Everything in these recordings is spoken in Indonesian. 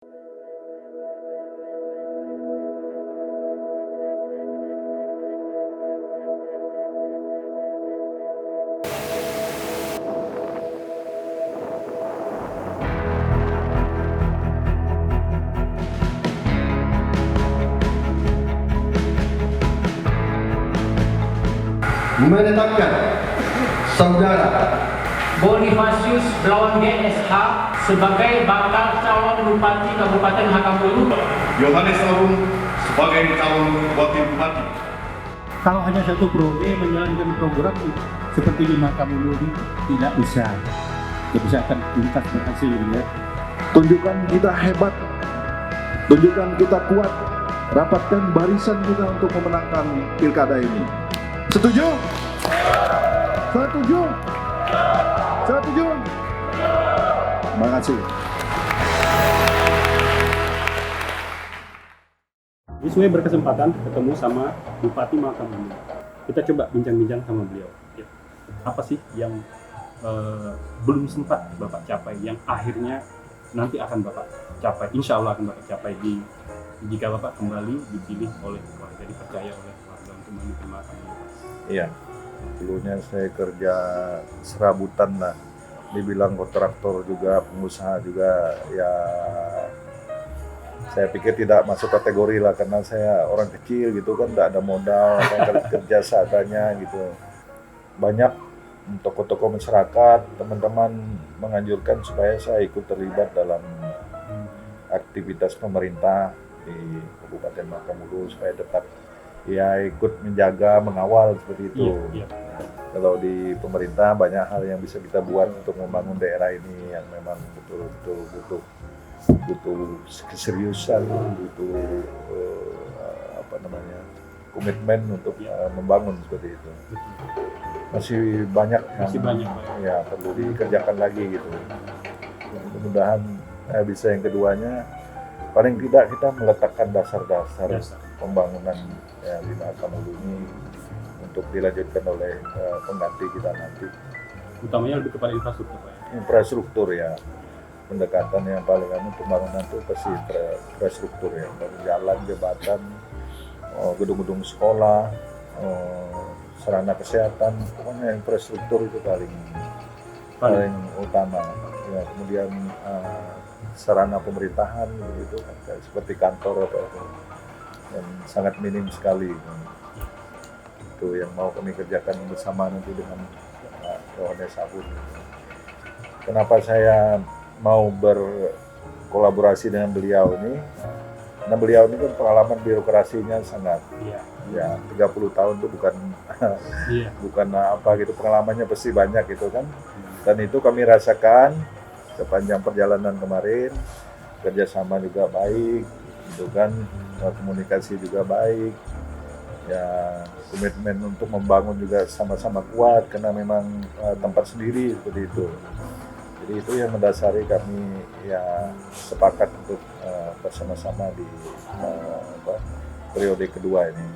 Menetapkan Saudara Bonifasius Blawan GSH sebagai bakal calon Bupati Kabupaten Hakamulu. Yohanes Agung sebagai calon wakil bupati. Kalau hanya satu prode menjalankan program seperti di Hakamulu ini tidak bisa akan tuntas berhasil ya. Tunjukkan kita hebat, tunjukkan kita kuat, rapatkan barisan kita untuk memenangkan pilkada ini. Setuju? Setuju? Setuju? Terima kasih. Wiswe berkesempatan ketemu sama Bupati Hakamulu. Kita coba bincang-bincang sama beliau. Ya. Apa sih yang belum sempat Bapak capai, yang akhirnya nanti akan Bapak capai, insya Allah akan Bapak capai jika Bapak kembali dipilih oleh warga, dipercaya oleh warga untuk memimpin Hakamulu. Iya, dulunya saya kerja serabutan lah, dibilang kontraktor juga, pengusaha juga, ya saya pikir tidak masuk kategori lah karena saya orang kecil gitu kan, tidak ada modal, kerja seadanya gitu. Banyak tokoh-tokoh masyarakat, teman-teman menganjurkan supaya saya ikut terlibat dalam aktivitas pemerintah di Kabupaten Hakamulu supaya tetap ya ikut menjaga, mengawal seperti itu. Iya. Kalau di pemerintah banyak hal yang bisa kita buat untuk membangun daerah ini yang memang betul-betul butuh keseriusan, butuh komitmen untuk membangun seperti itu. Masih banyak yang ya perlu dikerjakan lagi gitu. Mudah-mudahan bisa yang keduanya, paling tidak kita meletakkan dasar-dasar pembangunan di Hakamulu ini untuk dilanjutkan oleh pengganti kita nanti. Utamanya lebih kepada infrastruktur, Pak. Infrastruktur ya, pendekatan yang paling pembangunan itu pasti infrastruktur ya, dari jalan, jembatan, gedung-gedung sekolah, sarana kesehatan, pokoknya infrastruktur itu paling utama. Ya, kemudian sarana pemerintahan begitu, seperti kantor atau yang sangat minim sekali. Itu yang mau kami kerjakan bersama nanti dengan Yohanes Agung. Kenapa saya mau berkolaborasi dengan beliau ini? Karena beliau ini kan pengalaman birokrasinya sangat, ya 30 tahun itu bukan apa gitu, pengalamannya pasti banyak gitu kan. Dan itu kami rasakan sepanjang perjalanan kemarin, kerjasama juga baik, gitu kan, komunikasi juga baik, ya komitmen untuk membangun juga sama-sama kuat karena memang tempat sendiri seperti itu. Jadi itu yang mendasari kami ya sepakat untuk bersama-sama di periode kedua ini.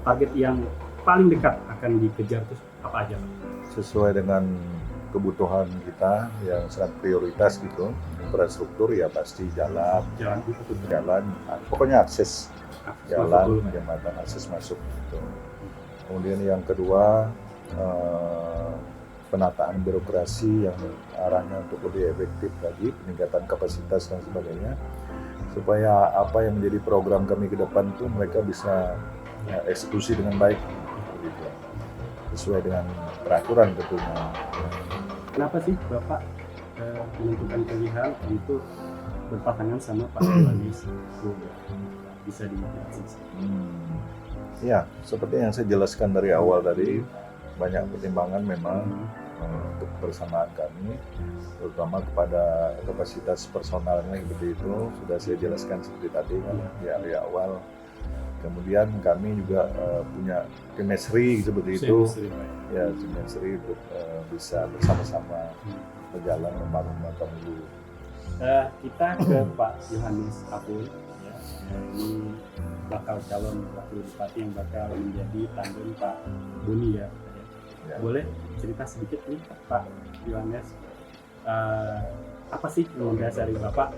Target yang paling dekat akan dikejar itu apa aja, Pak? Sesuai dengan kebutuhan kita yang sangat prioritas gitu, infrastruktur ya pasti jalan, pokoknya akses jalan, jembatan, akses masuk gitu. Kemudian yang kedua penataan birokrasi yang arahnya untuk lebih efektif lagi, peningkatan kapasitas dan sebagainya, supaya apa yang menjadi program kami ke depan itu mereka bisa eksekusi dengan baik gitu, sesuai dengan peraturan tentunya. Kenapa sih Bapak menentukan pilihan untuk berpasangan sama Pak Yohanes? Bisa dijelasin? Ya, seperti yang saya jelaskan dari awal tadi, banyak pertimbangan memang untuk bersamaan kami, terutama kepada kapasitas personalnya seperti itu, sudah saya jelaskan seperti tadi kan di awal. Kemudian kami juga punya chemistry seperti itu, ya chemistry untuk bisa bersama-sama berjalan membangun Hakamulu. Kita ke Pak Yohanes Agung, ya, ini bakal calon wakil bupati yang bakal menjadi tandem Pak Boni ya. Boleh cerita sedikit nih Pak Yohanes, apa sih yang mendasari Bapak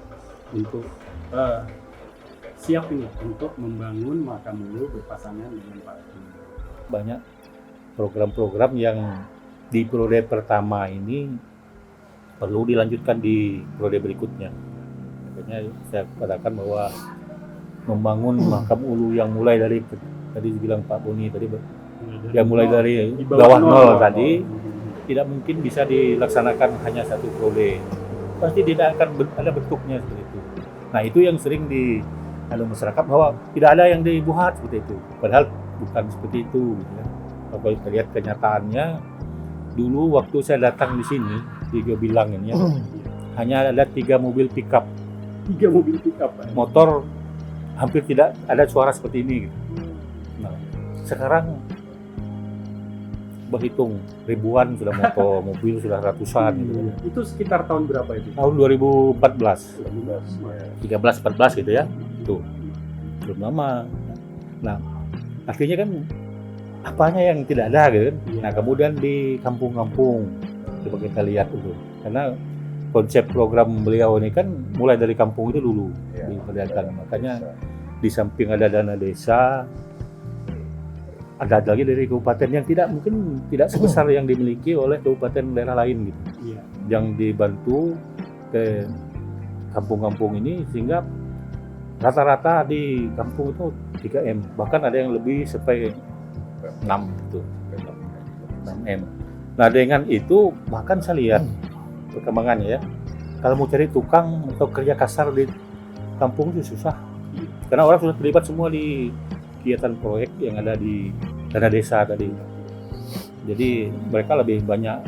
untuk siap ini untuk membangun Makamulu berpasangan dengan Pak Boni? Banyak program-program yang di periode pertama ini perlu dilanjutkan di periode berikutnya. Makanya saya katakan bahwa membangun Makam Ulu yang mulai dari tadi bilang Pak Boni tadi yang mulai dari Di bawah nol nol. tadi tidak mungkin bisa dilaksanakan hanya satu periode. Pasti tidak akan ada bentuknya seperti itu. Nah itu yang sering di masyarakat bahwa tidak ada yang dibuat seperti itu. Padahal bukan seperti itu. Gitu ya. Kalau kita lihat kenyataannya, dulu waktu saya datang di sini di Gobilang ini ya, hanya ada 3 mobil pickup. 3 mobil pickup, Pak. Motor hampir tidak ada suara seperti ini. Gitu. Nah, sekarang berhitung ribuan sudah motor, mobil sudah ratusan gitu. Itu sekitar tahun berapa itu? Tahun 2014, 2014. 13, 14 gitu ya. Itu belum lama. Nah, akhirnya kan apanya yang tidak ada gitu kan. Iya. Nah, kemudian di kampung-kampung coba kita lihat dulu. Karena konsep program beliau ini kan mulai dari kampung itu dulu diperlihatkan. Makanya di samping ada dana desa, ada lagi dari kabupaten yang mungkin tidak sebesar yang dimiliki oleh kabupaten daerah lain gitu. Iya. Yang dibantu ke kampung-kampung ini sehingga rata-rata di kampung itu 3M, bahkan ada yang lebih sampai 6 gitu. 6M. Nah, dengan itu bahkan saya lihat perkembangannya ya. Kalau mau cari tukang atau kerja kasar di kampung itu susah. Karena orang sudah terlibat semua di kegiatan proyek yang ada di dana desa tadi. Jadi mereka lebih banyak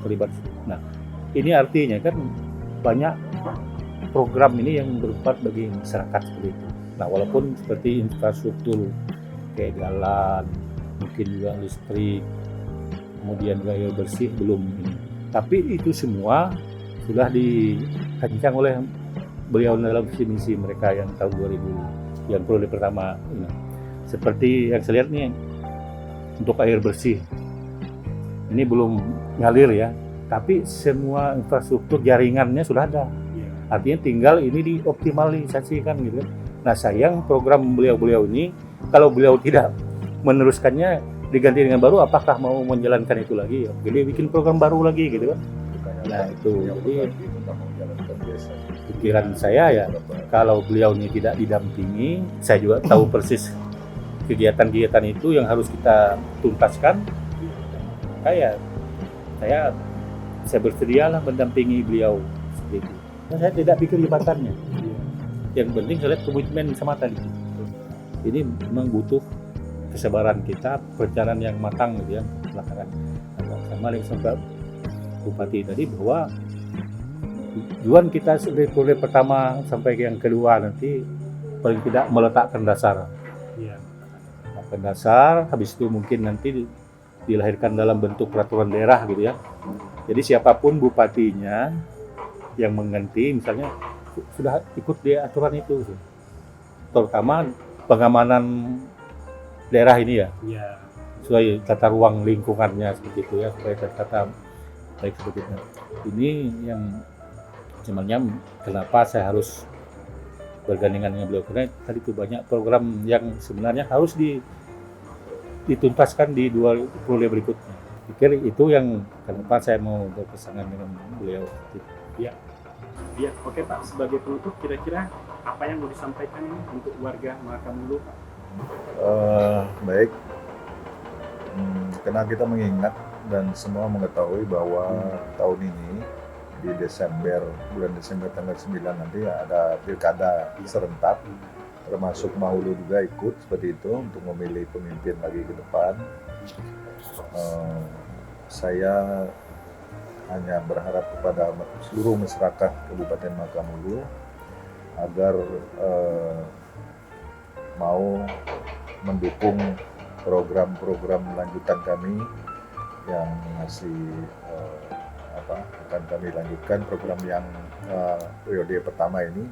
terlibat. Nah, ini artinya kan banyak program ini yang bermanfaat bagi masyarakat seperti itu. Nah, walaupun seperti infrastruktur kayak jalan, mungkin juga listrik, kemudian juga air bersih belum ini. Tapi itu semua sudah dirancang oleh beliau dalam visi misi mereka yang tahun 2000 yang periode pertama ini. Seperti yang saya lihat nih untuk air bersih ini belum ngalir ya, tapi semua infrastruktur jaringannya sudah ada. Artinya tinggal ini dioptimalisasikan gitu. Nah, sayang program beliau ini kalau beliau tidak meneruskannya diganti dengan baru, apakah mau menjalankan itu lagi? Jadi bikin program baru lagi gitu kan. Nah itu jadi pikiran saya ya, kalau beliau ini tidak didampingi, saya juga tahu persis kegiatan-kegiatan itu yang harus kita tuntaskan. Saya bersedialah mendampingi beliau seperti itu. Dan saya tidak pikir jabatannya. Yang penting saya lihat komitmen sama tadi. Ini memang butuh kesabaran kita, perencanaan yang matang gitu ya belakangan. Sama yang sampai Bupati tadi bahwa tujuan kita dari periode pertama sampai yang kedua nanti paling tidak meletakkan dasar. Meletakkan dasar, habis itu mungkin nanti dilahirkan dalam bentuk peraturan daerah gitu ya. Jadi siapapun bupatinya yang mengganti misalnya sudah ikut di aturan itu. Terutama pengamanan daerah ini ya. Sesuai tata ruang lingkungannya seperti itu ya, supaya tertata baik seperti itu. Ini yang sebenarnya kenapa saya harus bergandengan dengan beliau, karena tadi itu banyak program yang sebenarnya harus dituntaskan di 2 periode berikutnya. Pikir itu yang kenapa saya mau berpasangan dengan beliau. Ya, oke Pak. Sebagai penutup, kira-kira apa yang mau disampaikan ini untuk warga Makamulu, Pak? Baik, karena kita mengingat dan semua mengetahui bahwa tahun ini di bulan Desember tanggal 9 nanti ada pilkada serentak, termasuk Mahulu juga ikut seperti itu untuk memilih pemimpin lagi ke depan. Saya hanya berharap kepada seluruh masyarakat Kabupaten Makamulu agar mau mendukung program-program lanjutan kami yang masih akan kami lanjutkan program yang periode pertama ini.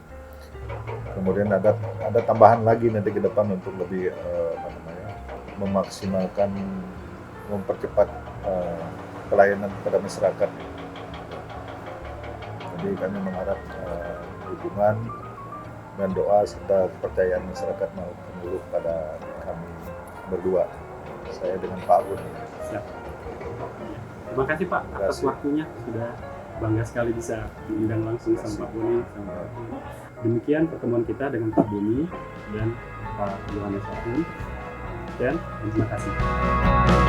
Kemudian ada tambahan lagi nanti ke depan untuk lebih memaksimalkan, mempercepat pelayanan kepada masyarakat. Jadi kami mengharap dukungan dan doa serta kepercayaan masyarakat Maluku pada kami berdua, saya dengan Pak Agun. Siap. Terima kasih Pak Terima atas kasih. waktunya, sudah bangga sekali bisa diundang langsung sama Pak Boni. Demikian pertemuan kita dengan Pak Boni dan Pak Yohanes Agun, dan terima kasih.